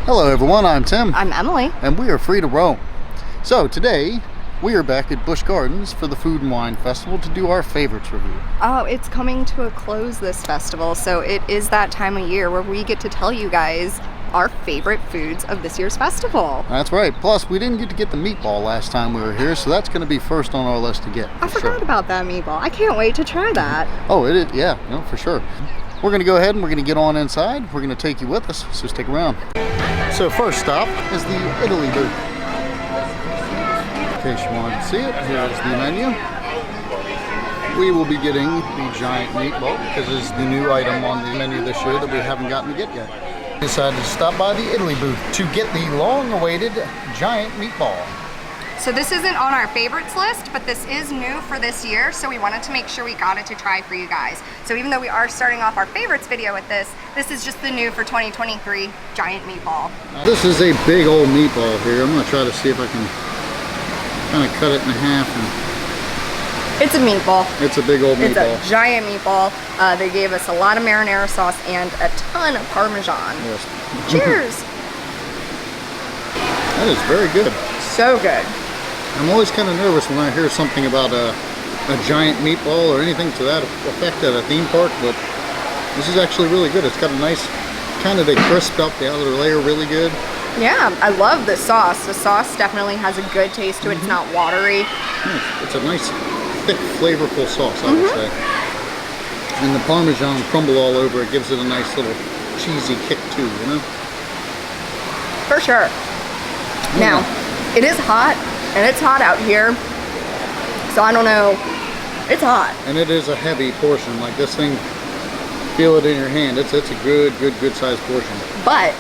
Hello everyone, I'm Tim. I'm Emily. And we are free to roam. So today, we are back at Busch Gardens for the Food and Wine Festival to do our favorites review. Oh, it's coming to a close, this festival, so it is that time of year where we get to tell you guys our favorite foods of this year's festival. That's right. Plus, we didn't get the meatball last time we were here, so that's going to be first on our list to get. I forgot about that meatball. I can't wait to try that. Oh, it is? Yeah, no, for sure. We're going to go ahead and we're going to get on inside. We're going to take you with us, so stick around. So first stop is the Italy booth. In case you wanted to see it, here's the menu. We will be getting the giant meatball because it's the new item on the menu this year that we haven't gotten to get yet. Decided to stop by the Italy booth to get the long-awaited giant meatball. So this isn't on our favorites list, but this is new for this year, so we wanted to make sure we got it to try for you guys. So even though we are starting off our favorites video with this is just the new for 2023 giant meatball. This is a big old meatball here. I'm going to try to see if I can kind of cut it in half. It's a meatball. It's a big old meatball. It's a giant meatball. They gave us a lot of marinara sauce and a ton of Parmesan. Yes. Cheers! That is very good. So good. I'm always kind of nervous when I hear something about a giant meatball or anything to that effect at a theme park, but this is actually really good. It's got a nice, kind of, they crisped up the outer layer really good. Yeah, I love the sauce. The sauce definitely has a good taste to it. It's not watery. It's a nice, thick, flavorful sauce, I would say. And the Parmesan crumble all over it gives it a nice little cheesy kick too, you know? For sure. Now, it is hot, and it's hot out here, so I don't know. It's hot. And it is a heavy portion. Like this thing, feel it in your hand. It's a good sized portion. But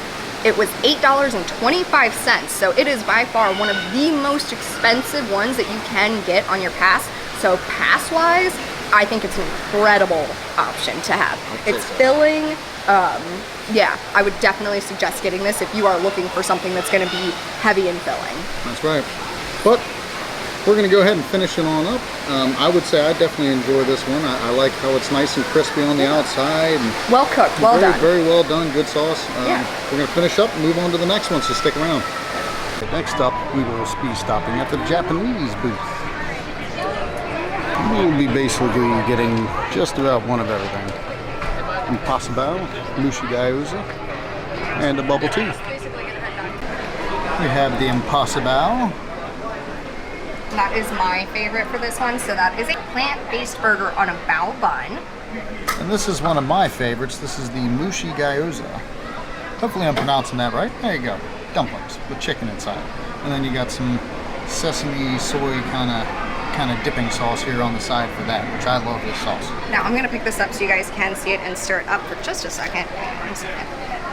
it was $8.25, so it is by far one of the most expensive ones that you can get on your pass. So pass-wise, I think it's an incredible option to have. It's filling. Yeah, I would definitely suggest getting this if you are looking for something that's going to be heavy and filling. That's right. But we're going to go ahead and finish it on up. I would say I definitely enjoy this one. I like how it's nice and crispy on the outside. And well cooked, well done. Very well done, good sauce. Yeah. We're going to finish up and move on to the next one, so stick around. Next up, we will be stopping at the Japanese booth. We'll be basically getting just about one of everything. Impossible, Busch Gardens, and a bubble tea. We have the Impossible. That is my favorite for this one. So that is a plant-based burger on a bao bun. And this is one of my favorites. This is the Busch Gardens. Hopefully I'm pronouncing that right. There you go. Dumplings with chicken inside. And then you got some sesame soy kind of dipping sauce here on the side for that, which I love this sauce. Now I'm gonna pick this up so you guys can see it and stir it up for just a second.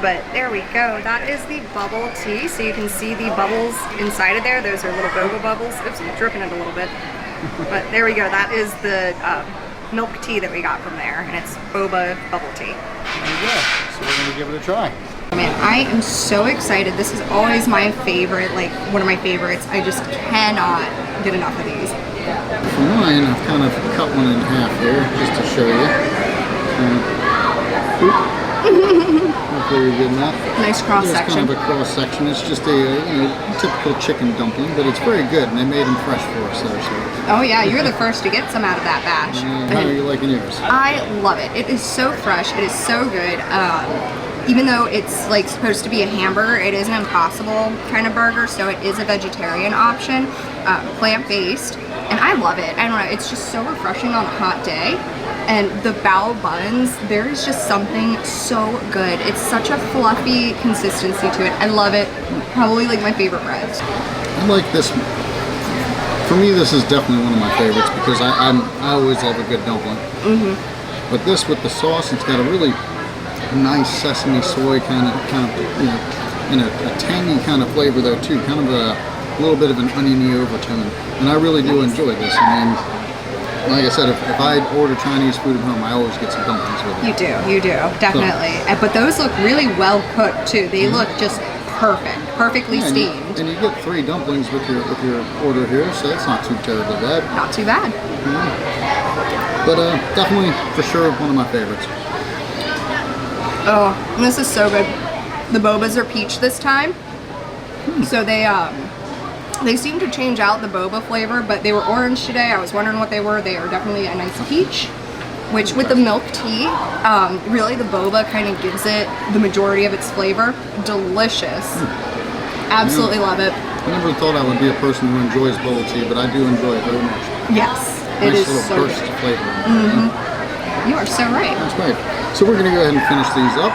But there we go. That is the bubble tea. So you can see the bubbles inside of there. Those are little boba bubbles. Oops, I'm dripping it a little bit. But there we go. That is the milk tea that we got from there, and it's boba bubble tea. There you go. So we're gonna give it a try. Man, I am so excited. This is always my favorite, like one of my favorites. I just cannot get enough of these. For mine, I've kind of cut one in half here, just to show you. Hopefully you're getting that. Nice cross section. It's kind of a cross section. It's just a typical chicken dumpling, but it's very good, and they made them fresh for us there. So. Oh yeah, you're the first to get some out of that batch. How are you liking yours? I love it. It is so fresh. It is so good. Even though it's like supposed to be a hamburger, it is an Impossible kind of burger, so it is a vegetarian option, plant-based, and I love it. I don't know, it's just so refreshing on a hot day. And the bao buns, there is just something so good. It's such a fluffy consistency to it. I love it. Probably like my favorite breads. I like this. For me, this is definitely one of my favorites because I always love a good dumpling. But this with the sauce, it's got a really nice sesame soy kind of you know, and a tangy kind of flavor though too, kind of a little bit of an oniony overtone, and I really do enjoy this. I mean, like I said, if I order Chinese food at home, I always get some dumplings with it. You do, definitely. So, but those look really well cooked too. They look just perfectly steamed. And you get 3 dumplings with your order here, so that's not too terribly bad. Not too bad. But definitely, for sure, one of my favorites. Oh, this is so good. The bobas are peach this time. So they seem to change out the boba flavor, but they were orange today. I was wondering what they were. They are definitely a nice peach, which with the milk tea, really the boba kind of gives it the majority of its flavor. Delicious. Absolutely love it. I never thought I would be a person who enjoys bubble tea, but I do enjoy it very much. Yes, it is so burst good. of flavor. You are so right. That's right. So we're going to go ahead and finish these up.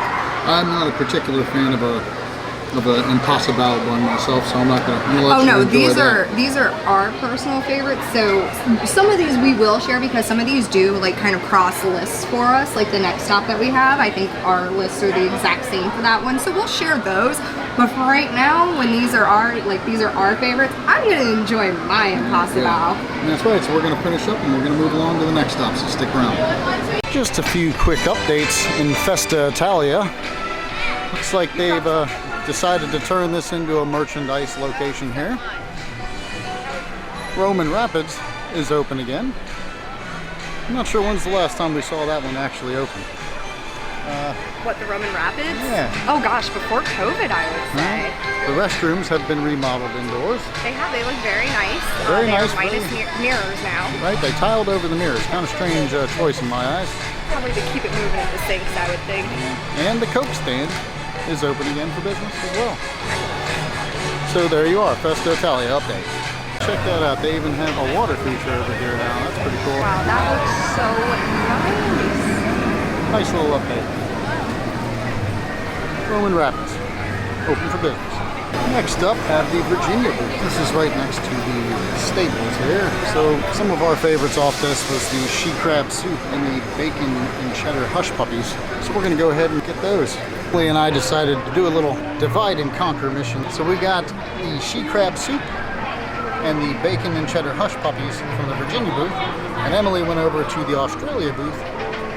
I'm not a particular fan of an Impossible one myself, so I'm not going to let Oh you no, enjoy these are our personal favorites. So some of these we will share because some of these do like kind of cross lists for us. Like the next stop that we have, I think our lists are the exact same for that one. So we'll share those. But for right now, when these are our favorites, I'm going to enjoy my Impossible. And that's right. So we're going to finish up and we're going to move along to the next stop. So stick around. Just a few quick updates in Festa Italia. Looks like they've decided to turn this into a merchandise location here. Roman Rapids is open again. I'm not sure when's the last time we saw that one actually open. What, the Roman Rapids? Yeah. Oh gosh, before COVID, I would say. The restrooms have been remodeled indoors. They have. They look very nice. Very nice. Minus mirrors now. Right, they tiled over the mirrors. Kind of strange choice in my eyes. Probably to keep it moving at the sinks, I would think. And the Coke stand is open again for business as well. So there you are, Festa Italia update. Check that out. They even have a water feature over here now. That's pretty cool. Wow, that looks so nice. Nice little update. Roman Rapids, open for business. Next up, have the Virginia booth. This is right next to the Staples here. So some of our favorites off this was the she crab soup and the bacon and cheddar hush puppies. So we're going to go ahead and get those. Lee and I decided to do a little divide and conquer mission. So we got the she crab soup and the bacon and cheddar hush puppies from the Virginia booth. And Emily went over to the Australia booth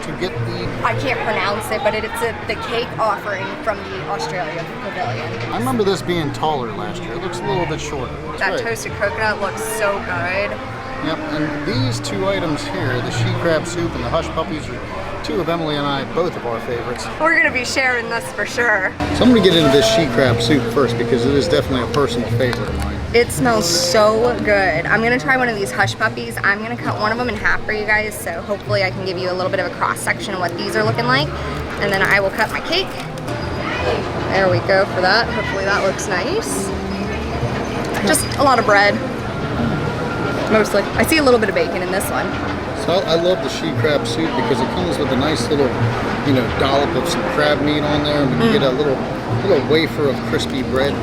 to get the... I can't pronounce it, but it's the cake offering from the Australia Pavilion. I remember this being taller last year. It looks a little bit shorter. That toasted coconut looks so good. Yep, and these two items here, the she crab soup and the hush puppies, are two of Emily and I, both of our favorites. We're gonna be sharing this for sure. So I'm gonna get into this she crab soup first because it is definitely a personal favorite of mine. It smells so good. I'm gonna try one of these hush puppies. I'm gonna cut one of them in half for you guys, so hopefully I can give you a little bit of a cross section of what these are looking like. And then I will cut my cake. There we go for that. Hopefully that looks nice. Just a lot of bread, mostly. I see a little bit of bacon in this one. So I love the she crab soup because it comes with a nice little, dollop of some crab meat on there, and you get a little wafer of crispy bread.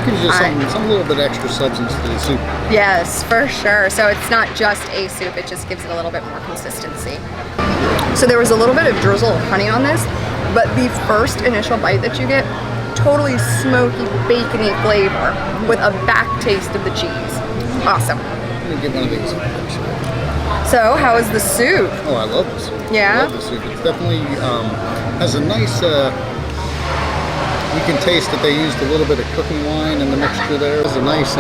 Gives you some little bit extra substance to the soup. Yes, for sure. So it's not just a soup, it just gives it a little bit more consistency. So there was a little bit of drizzle of honey on this, but the first initial bite that you get, totally smoky, bacony flavor with a back taste of the cheese. Awesome. Let me get one of these. So how is the soup? Oh, I love the soup. Yeah? I love the soup. It definitely has a nice... you can taste that they used a little bit of cooking wine in the mixture there. There's a nice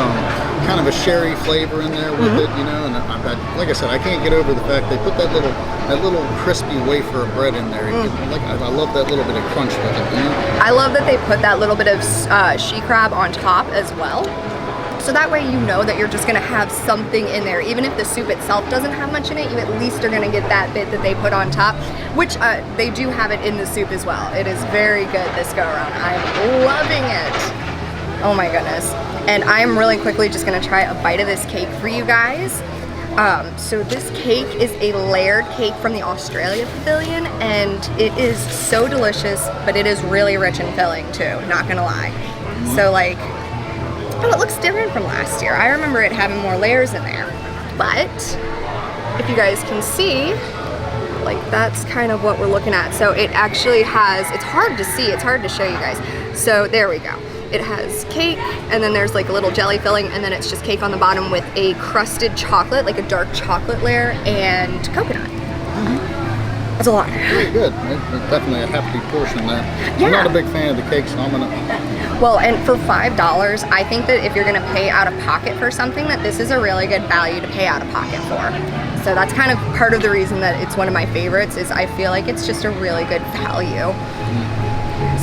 kind of a sherry flavor in there with it, and like I said, I can't get over the fact they put that little crispy wafer of bread in there. I love that little bit of crunch with it. I love that they put that little bit of she crab on top as well. So that way you know that you're just gonna have something in there. Even if the soup itself doesn't have much in it, you at least are gonna get that bit that they put on top, which they do have it in the soup as well. It is very good this go around. I'm loving it. Oh my goodness. And I'm really quickly just gonna try a bite of this cake for you guys. So this cake is a layered cake from the Australia Pavilion, and it is so delicious, but it is really rich and filling too, not gonna lie. So like, well, it looks different from last year. I remember it having more layers in there. But if you guys can see, like that's kind of what we're looking at. So it actually has, it's hard to see, it's hard to show you guys. So there we go. It has cake, and then there's like a little jelly filling, and then it's just cake on the bottom with a crusted chocolate, like a dark chocolate layer, and coconut. That's a lot. Very good. Definitely a hefty portion there. Yeah. I'm not a big fan of the cake, so I'm gonna... Well, and for $5, I think that if you're gonna pay out of pocket for something, that this is a really good value to pay out of pocket for. So that's kind of part of the reason that it's one of my favorites, is I feel like it's just a really good value.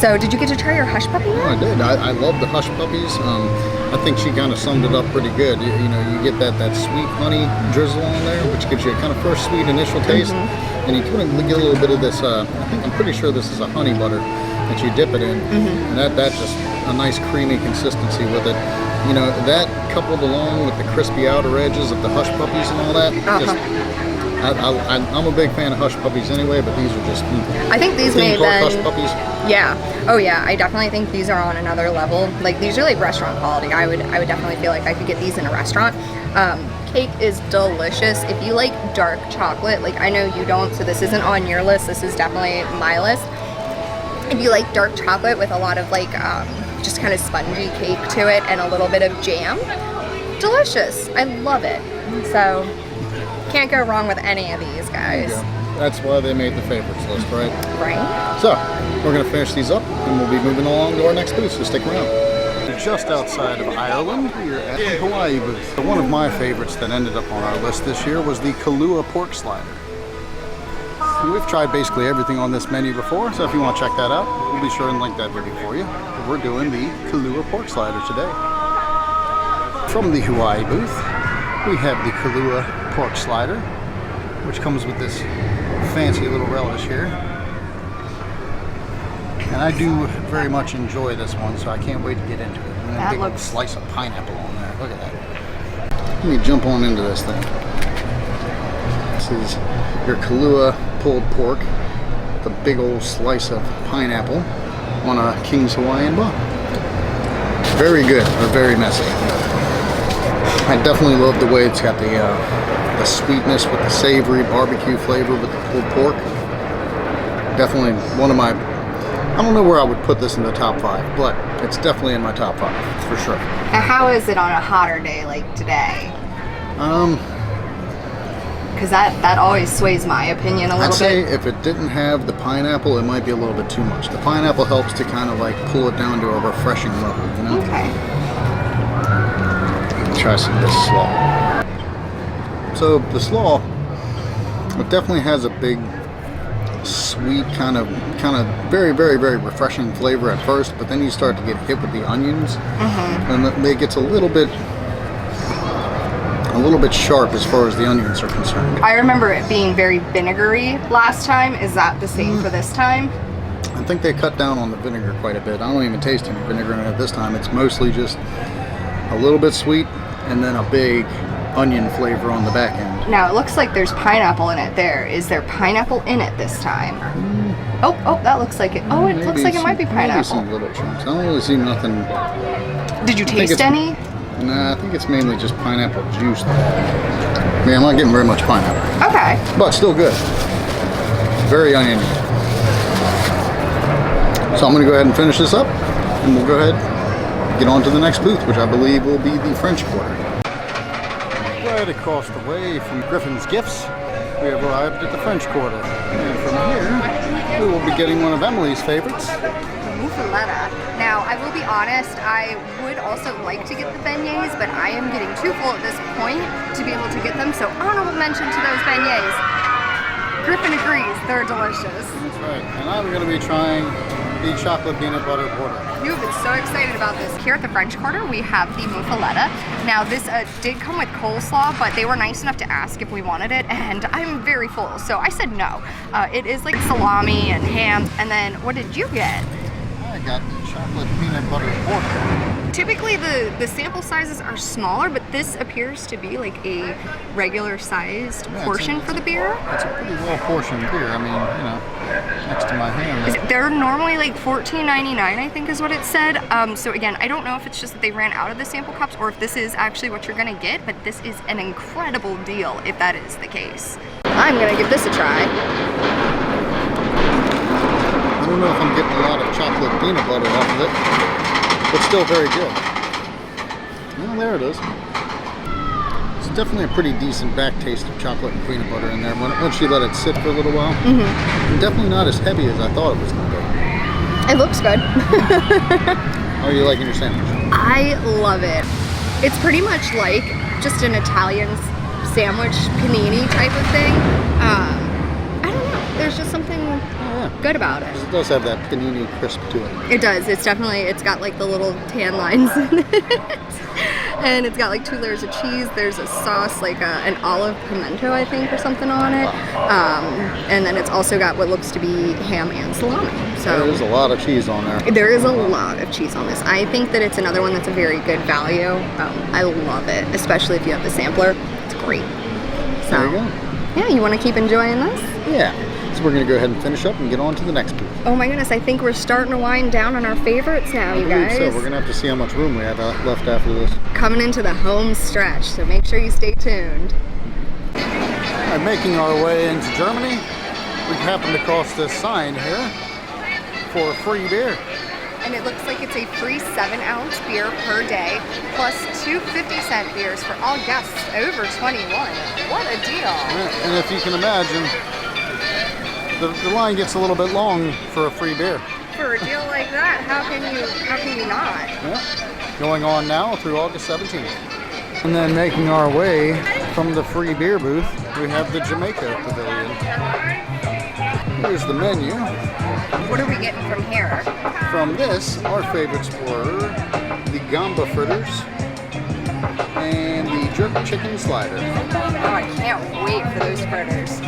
So did you get to try your Hush Puppy Oh, I yet? did. I love the Hush Puppies. I think she kind of summed it up pretty good. You know, you get that sweet honey drizzle on there, which gives you a kind of first sweet initial taste. And you kind of get a little bit of this, I'm pretty sure this is a honey butter that you dip it in. And that's just a nice creamy consistency with it. You know, that coupled along with the crispy outer edges of the Hush Puppies and all that, just, I'm a big fan of Hush Puppies anyway, but these are just I think these may have Hush been, Puppies. yeah. Oh yeah, I definitely think these are on another level. Like these are like restaurant quality. I would definitely feel like I could get these in a restaurant. Cake is delicious. If you like dark chocolate, like I know you don't, so this isn't on your list. This is definitely my list. If you like dark chocolate with a lot of like just kind of spongy cake to it and a little bit of jam, delicious. I love it. So can't go wrong with any of these guys. Yeah. That's why they made the favorites list, right? Right? So, we're going to finish these up and we'll be moving along to our next booth, so stick around. Just outside of Ireland, we're at the Hawaii booth. One of my favorites that ended up on our list this year was the Kahlua pork slider. And we've tried basically everything on this menu before, so if you want to check that out, we'll be sure and link that video for you. But we're doing the Kahlua pork slider today. From the Hawaii booth, we have the Kahlua pork slider, which comes with this fancy little relish here. And I do very much enjoy this one, so I can't wait to get into it. And a big slice of pineapple on there. Look at that. Let me jump on into this thing. This is your Kahlua pulled pork, the big old slice of pineapple on a King's Hawaiian bun. Very good, but very messy. I definitely love the way it's got the sweetness with the savory barbecue flavor with the pulled pork. Definitely one of my, I don't know where I would put this in the top 5, but it's definitely in my top 5 for sure. Now how is it on a hotter day like today? Because that always sways my opinion a little bit. I'd say if it didn't have the pineapple, it might be a little bit too much. The pineapple helps to kind of like pull it down to a refreshing level, you know? Okay. Try some of this slaw. So the slaw, it definitely has a big, sweet kind of very, very, very refreshing flavor at first, but then you start to get hit with the onions, and it gets a little bit sharp as far as the onions are concerned. I remember it being very vinegary last time. Is that the same for this time? I think they cut down on the vinegar quite a bit. I don't even taste any vinegar in it this time. It's mostly just a little bit sweet and then a big onion flavor on the back end. Now it looks like there's pineapple in it there. Is there pineapple in it this time? Oh, that looks like it. Oh, it looks like it might be pineapple. Maybe some little chunks. I don't really see nothing. Did you taste any? Nah, I think it's mainly just pineapple juice. Yeah, I'm not getting very much pineapple. Okay. But still good. Very oniony. So I'm going to go ahead and finish this up, and we'll go ahead and get on to the next booth, which I believe will be the French Quarter. Right across the way from Griffin's Gifts, we have arrived at the French Quarter. And from here, we will be getting one of Emily's favorites. Muffaletta. Now, I will be honest, I would also like to get the beignets, but I am getting too full at this point to be able to get them, so honorable mention to those beignets. Griffin agrees, they're delicious. That's right, and I'm going to be trying the chocolate peanut butter porter. You have been so excited about this. Here at the French Quarter, we have the muffaletta. Now, this did come with coleslaw, but they were nice enough to ask if we wanted it, and I'm very full, so I said no. It is like salami and ham, and then what did you get? I got the chocolate peanut butter porter. Typically the sample sizes are smaller, but this appears to be like a regular sized portion for the beer. It's a pretty well portioned beer. I mean, you know, next to my hand. They're normally like $14.99, I think is what it said. So again, I don't know if it's just that they ran out of the sample cups or if this is actually what you're gonna get, but this is an incredible deal if that is the case. I'm gonna give this a try. I don't know if I'm getting a lot of chocolate peanut butter off of it, but still very good. Well, there it is. It's definitely a pretty decent back taste of chocolate and peanut butter in there once you let it sit for a little while. And definitely not as heavy as I thought it was going to be. It looks good. How are you liking your sandwich? I love it. It's pretty much like just an Italian sandwich panini type of thing. I don't know. There's just something Yeah. good about it. It does have that panini crisp to it. It does. It's definitely, it's got like the little tan lines in it. And it's got like 2 layers of cheese. There's a sauce, like an olive pimento, I think, or something on it. And then it's also got what looks to be ham and salami. So there's a lot of cheese on there. there is a lot of cheese on this. I think that it's another one that's a very good value. I love it, especially if you have the sampler. It's great. So, There you go. yeah, you want to keep enjoying this? Yeah. So we're going to go ahead and finish up and get on to the next booth. Oh my goodness, I think we're starting to wind down on our favorites now, you guys. So we're going to have to see how much room we have left after this. Coming into the home stretch, so make sure you stay tuned. All right, making our way into Germany, we happened across this sign here for free beer. And it looks like it's a free 7-ounce beer per day, plus 2 50-cent beers for all guests over 21. What a deal! And if you can imagine, the line gets a little bit long for a free beer. For a deal like that, how can you not? Yeah. Going on now through August 17th. And then making our way from the free beer booth, we have the Jamaica Pavilion. Here's the menu. What are we getting from here? From this, our favorites were the gamba fritters and the jerk chicken slider. Oh, I can't wait for those fritters.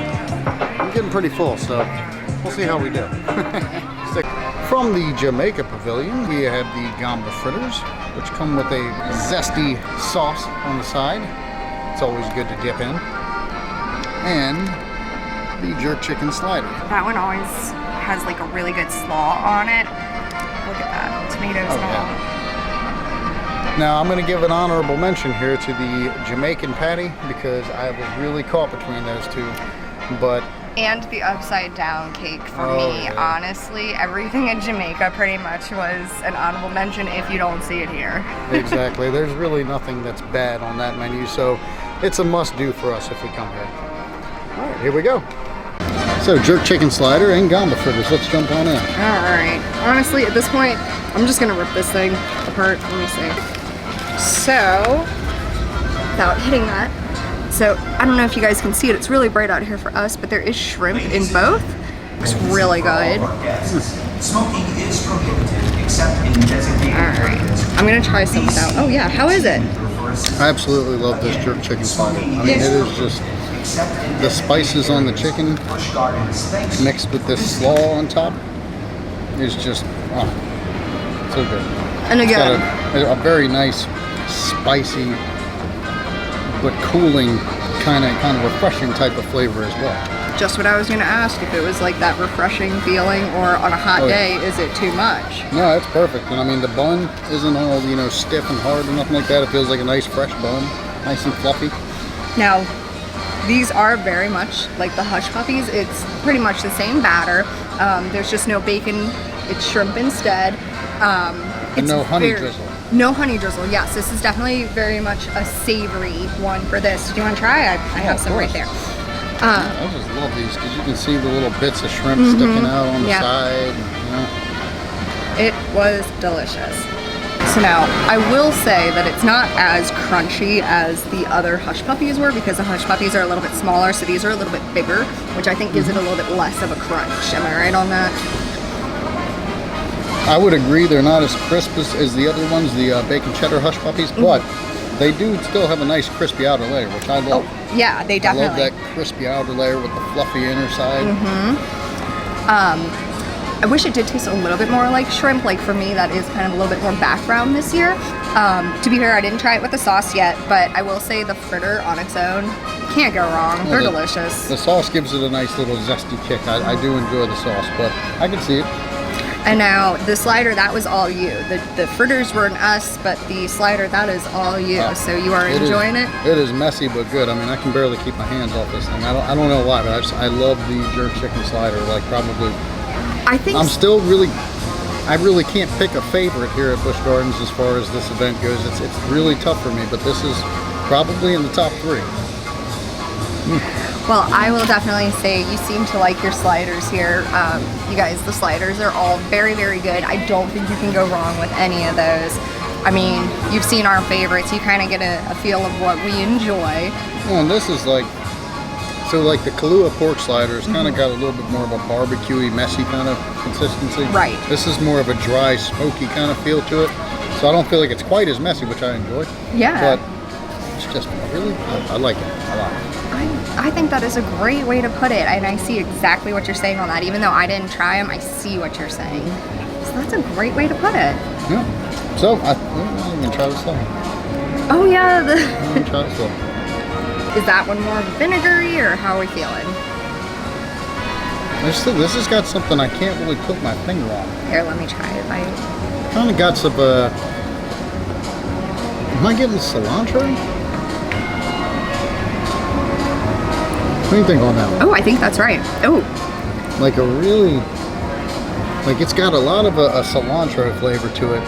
I'm getting pretty full, so we'll see how we do. From the Jamaica Pavilion, we have the gamba fritters, which come with a zesty sauce on the side. It's always good to dip in. And the jerk chicken slider. That one always has like a really good slaw on it. Look at that, tomatoes and all. Yeah. Now I'm going to give an honorable mention here to the Jamaican patty because I was really caught between those two. But and the upside down cake for me, yeah. Honestly, everything in Jamaica pretty much was an honorable mention if you don't see it here. Exactly, there's really nothing that's bad on that menu, so it's a must-do for us if we come here. All right, here we go. So jerk chicken slider and gamba fritters. Let's jump on in. All right. Honestly, at this point, I'm just gonna rip this thing apart. Let me see. So, without hitting that. So, I don't know if you guys can see it. It's really bright out here for us, but there is shrimp in both. Looks really good. Smoking is prohibited except in designated Alright. I'm gonna try some without. Oh yeah, how is it? I absolutely love this jerk chicken slider. I mean, it is just the spices on the chicken Busch Gardens. mixed with this slaw on top is just, oh, so good. And It's again, got a very nice, spicy, but cooling, kind of refreshing type of flavor as well. just what I was gonna ask, if it was like that refreshing feeling, or on a hot day, is it too much? No, it's perfect. And I mean, the bun isn't all, stiff and hard or nothing like that. It feels like a nice fresh bun, nice and fluffy. Now, these are very much like the Hush Puppies. It's pretty much the same batter. There's just no bacon. It's shrimp instead. And no honey drizzle. No honey drizzle. Yes, this is definitely very much a savory one for this. Do you want to try? I have some right there. I just love these because you can see the little bits of shrimp sticking out on the side. It was delicious. So now, I will say that it's not as crunchy as the other Hush Puppies were, because the Hush Puppies are a little bit smaller, so these are a little bit bigger, which I think gives it a little bit less of a crunch. Am I right on that? I would agree they're not as crisp as the other ones, the bacon cheddar Hush Puppies, but they do still have a nice crispy outer layer, which I love. Oh, yeah, they definitely. I love that crispy outer layer with the fluffy inner side. I wish it did taste a little bit more like shrimp. Like for me, that is kind of a little bit more background this year. To be fair, I didn't try it with the sauce yet, but I will say the fritter on its own, can't go wrong. They're delicious. The sauce gives it a nice little zesty kick. I do enjoy the sauce, but I can see it. And now the slider, that was all you. The fritters were an us, but the slider, that is all you. So you are enjoying it? It is messy but good. I mean, I can barely keep my hands off this thing. I don't know why, but I love the jerk chicken slider. Like probably, I think I really can't pick a favorite here at Busch Gardens as far as this event goes. It's really tough for me, but this is probably in the top 3. Well, I will definitely say you seem to like your sliders here. You guys, the sliders are all very, very good. I don't think you can go wrong with any of those. I mean, you've seen our favorites. You kind of get a feel of what we enjoy. Well, and this is like So like the Kahlua pork sliders kind of got a little bit more of a barbecue-y, messy kind of consistency. Right. This is more of a dry, smoky kind of feel to it. So I don't feel like it's quite as messy, which I enjoy. Yeah. But it's just really, I like it a lot. I think that is a great way to put it, and I see exactly what you're saying on that. Even though I didn't try them, I see what you're saying. So that's a great way to put it. Yeah. So I'm going to try this one. Oh yeah. I'm going to try this one. Is that one more vinegary, or how are we feeling? This has got something I can't really put my finger on. Here, let me try it. Kind of got some, am I getting cilantro? What do you think on that one? Oh, I think that's right. Oh. Like a really, like it's got a lot of a cilantro flavor to it.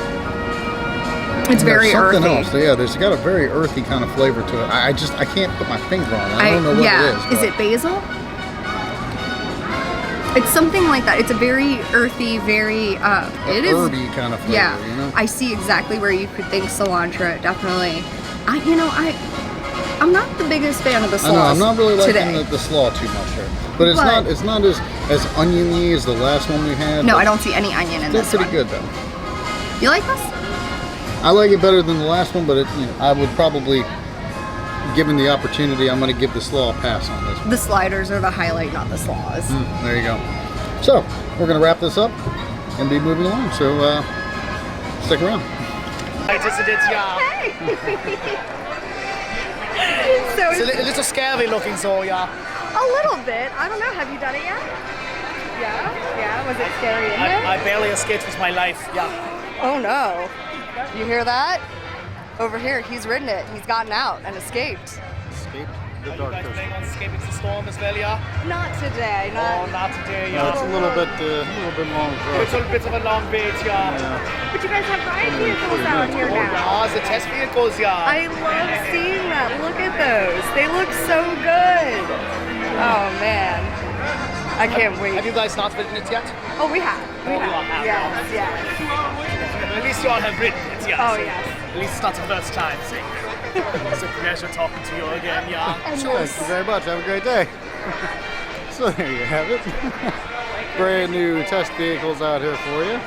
It's very earthy. Something else, yeah. There's got a very earthy kind of flavor to it. I can't put my finger on it. I don't know what it is. Is it basil? It's something like that. It's a very earthy, very it is herby kind of flavor. Yeah, you know? I see exactly where you could think cilantro. Definitely. I'm not the biggest fan of the slaw. I know, I'm not really liking today. the slaw too much here. But it's not as oniony as the last one we had. No, I don't see any onion in this They're one. pretty good though. You like this? I like it better than the last one, but I would probably, given the opportunity, I'm going to give the slaw a pass on this one. The sliders are the highlight, not the slaws. There you go. So, we're going to wrap this up and be moving along, so stick around. So It's a little scary looking, so yeah. a little bit. I don't know. Have you done it yet? Yeah. Was it scary in there? I barely escaped with my life, yeah. Oh no. You hear that? Over here, he's ridden it. He's gotten out and escaped. Escape the Are you dark guys coast. planning on escaping the storm as well, yeah? Not today. Oh, not today, No, it's yeah. a little bit long for It's us. a bit of a long wait, yeah. But you guys have ride vehicles out here now. Oh, the test vehicles, yeah. I love seeing that. Look at those. They look so good. Oh man. I can't wait. Have you guys not ridden it yet? Oh, we have. We you have. have, Yes. At least you all have ridden it, yeah. Oh so yes. At least it's not the first time, so it's a pleasure talking to you again, yeah. Thank you very much. Have a great day. So there you have it. Brand new test vehicles out here for you.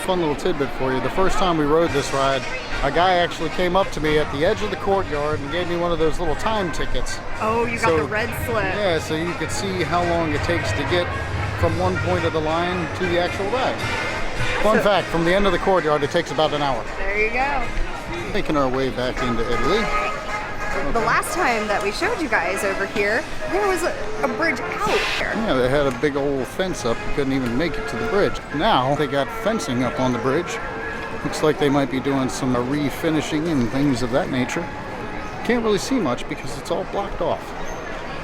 Fun little tidbit for you. The first time we rode this ride, a guy actually came up to me at the edge of the courtyard and gave me one of those little time tickets. Oh, you got So- the red slip. Yeah, so you could see how long it takes to get from one point of the line to the actual ride. Fun fact, from the end of the courtyard, it takes about an hour. There you go. Making our way back into Italy. The last time that we showed you guys over here, there was a bridge out there. Yeah, they had a big old fence up. You couldn't even make it to the bridge. Now they got fencing up on the bridge. Looks like they might be doing some refinishing and things of that nature. Can't really see much because it's all blocked off.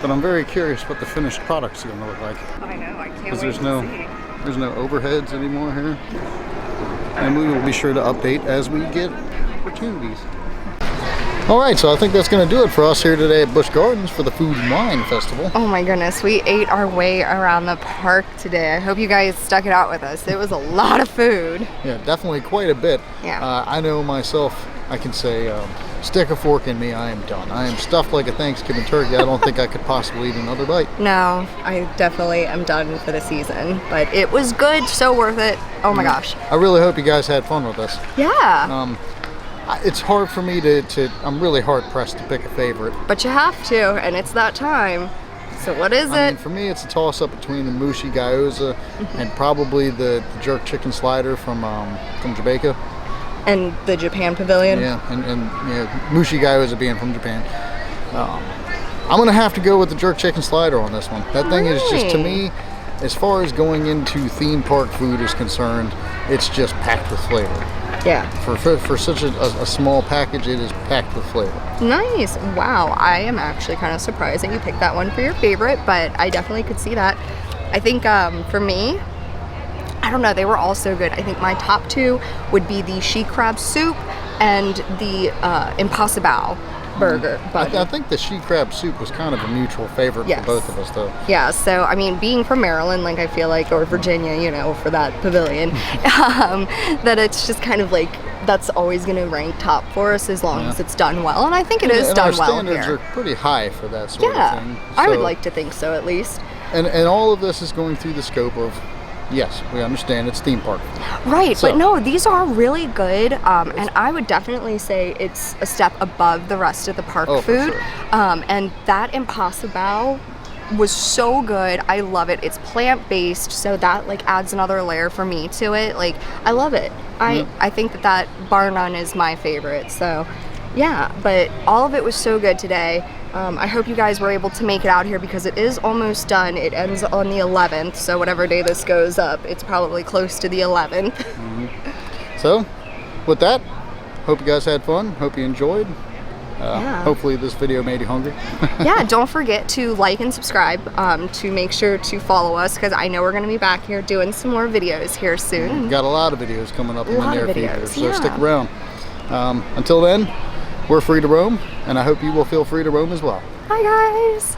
But I'm very curious what the finished product's going to look like. I know, I can't Because wait to see. there's no overheads anymore here. And we will be sure to update as we get opportunities. All right, so I think that's going to do it for us here today at Busch Gardens for the Food and Wine Festival. Oh my goodness, we ate our way around the park today. I hope you guys stuck it out with us. It was a lot of food. Yeah, definitely quite a bit. Yeah. I know myself, I can say, stick a fork in me, I am done. I am stuffed like a Thanksgiving turkey. I don't think I could possibly eat another bite. No, I definitely am done for the season, but it was good, so worth it. Oh my gosh. I really hope you guys had fun with us. Yeah, It's hard for me I'm really hard pressed to pick a favorite. but you have to, and it's that time. So what is I it? mean, for me, it's a toss-up between the Mushi Gyoza and probably the jerk chicken slider from Jamaica. And the Japan Pavilion? Yeah, and Mushi Gyoza being from Japan. I'm gonna have to go with the jerk chicken slider on this one. That thing is just, to me, as far as going into theme park food is concerned, it's just packed with flavor. Yeah. For such a small package, it is packed with flavor. Nice. Wow. I am actually kind of surprised that you picked that one for your favorite, but I definitely could see that. I think for me, I don't know, they were all so good. I think my top two would be the she crab soup and the Impossible burger. I think the she crab soup was kind of a mutual favorite Yes. for both of us, though. Yeah, so I mean, being from Maryland, like I feel like, or Virginia, you know, for that pavilion, that it's just kind of like that's always going to rank top for us as long as it's done well, and I think it is and done our well standards here. are pretty high for that sort Yeah, of thing. I would So- like to think so at least. And all of this is going through the scope of, yes, we understand it's theme park. Right, So- but no, these are really good, and I would definitely say it's a step above the rest of the park Oh, for food. sure. And that Impossible was so good. I love it. It's plant-based, so that like adds another layer for me to it. Like, I love it. I think that bar none is my favorite. So yeah, but all of it was so good today. I hope you guys were able to make it out here because it is almost done. It ends on the 11th, so whatever day this goes up, it's probably close to the 11th. So, with that, hope you guys had fun. Hope you enjoyed. Yeah. Hopefully this video made you hungry. Yeah, don't forget to like and subscribe to make sure to follow us because I know we're going to be back here doing some more videos here soon. Got a lot of videos coming up in the lot near of future, videos, so yeah. stick around. Until then, we're free to roam, and I hope you will feel free to roam as well. Bye guys!